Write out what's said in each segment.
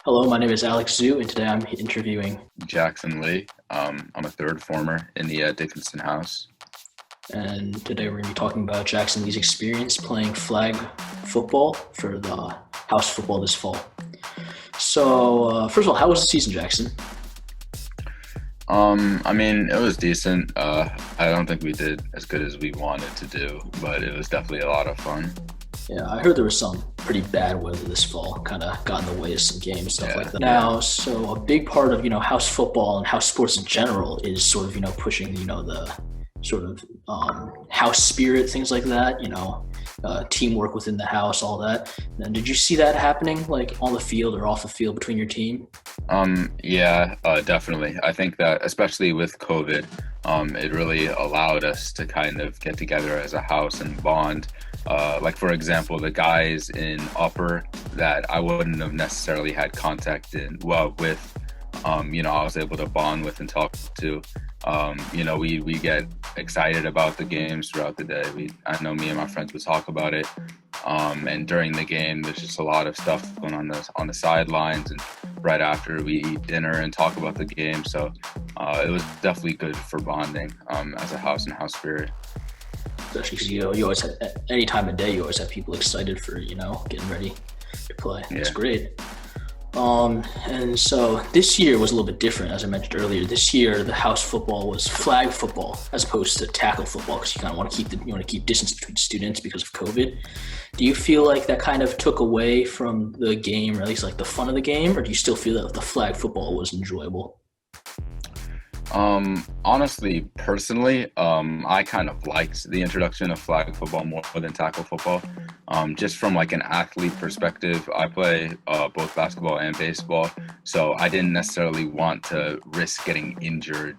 Hello, my name is Alex Zhu, and today I'm interviewing. Jackson Lee. I'm a third former in the Dickinson House. And today we're going to be talking about Jackson Lee's experience playing flag football for the house football this fall. So, first of all, how was the season, Jackson? It was decent. I don't think we did as good as we wanted to do, but it was definitely a lot of fun. Yeah, I heard there was some pretty bad weather this fall, kind of got in the way of some games, stuff Yeah, like that. yeah, Now, so a big part of house football and house sports in general is sort of pushing the sort of house spirit, things like that. Teamwork within the house, all that. And did you see that happening, like on the field or off the field between your team? yeah, definitely. I think that especially with COVID, it really allowed us to kind of get together as a house and bond. Like for example, the guys in upper that I wouldn't have necessarily had contact with, I was able to bond with and talk to. We get excited about the games throughout the day. I know me and my friends would talk about it. And during the game, there's just a lot of stuff going on the sidelines, and right after we eat dinner and talk about the game. So it was definitely good for bonding as a house and house spirit. Especially because you always have, at any time of day, you always have people excited for getting ready to play. It's Yeah. great. And so this year was a little bit different, as I mentioned earlier. This year, the house football was flag football as opposed to tackle football, because you kind of want to keep distance between students because of COVID. Do you feel like that kind of took away from the game, or at least like the fun of the game, or do you still feel that the flag football was enjoyable? Honestly, personally, I kind of liked the introduction of flag football more than tackle football. Just from like an athlete perspective, I play both basketball and baseball, so I didn't necessarily want to risk getting injured,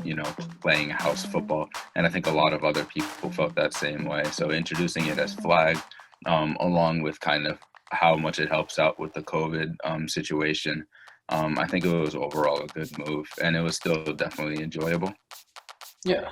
playing house football. And I think a lot of other people felt that same way. So introducing it as flag, along with kind of how much it helps out with the COVID situation, I think it was overall a good move, and it was still definitely enjoyable. Yeah,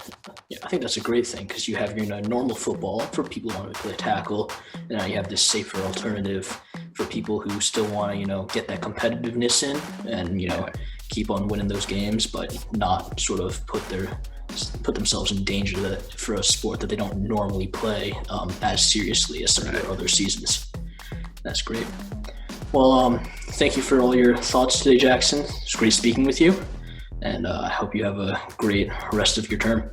yeah, I think that's a great thing because you have normal football for people who want to play tackle, and now you have this safer alternative for people who still want to get that competitiveness in and Yeah, keep on winning those games, but not sort of put themselves in danger for a sport that they don't normally play as seriously as some of right. their other seasons. That's great. Well, thank you for all your thoughts today, Jackson. It's great speaking with you, and I hope you have a great rest of your term.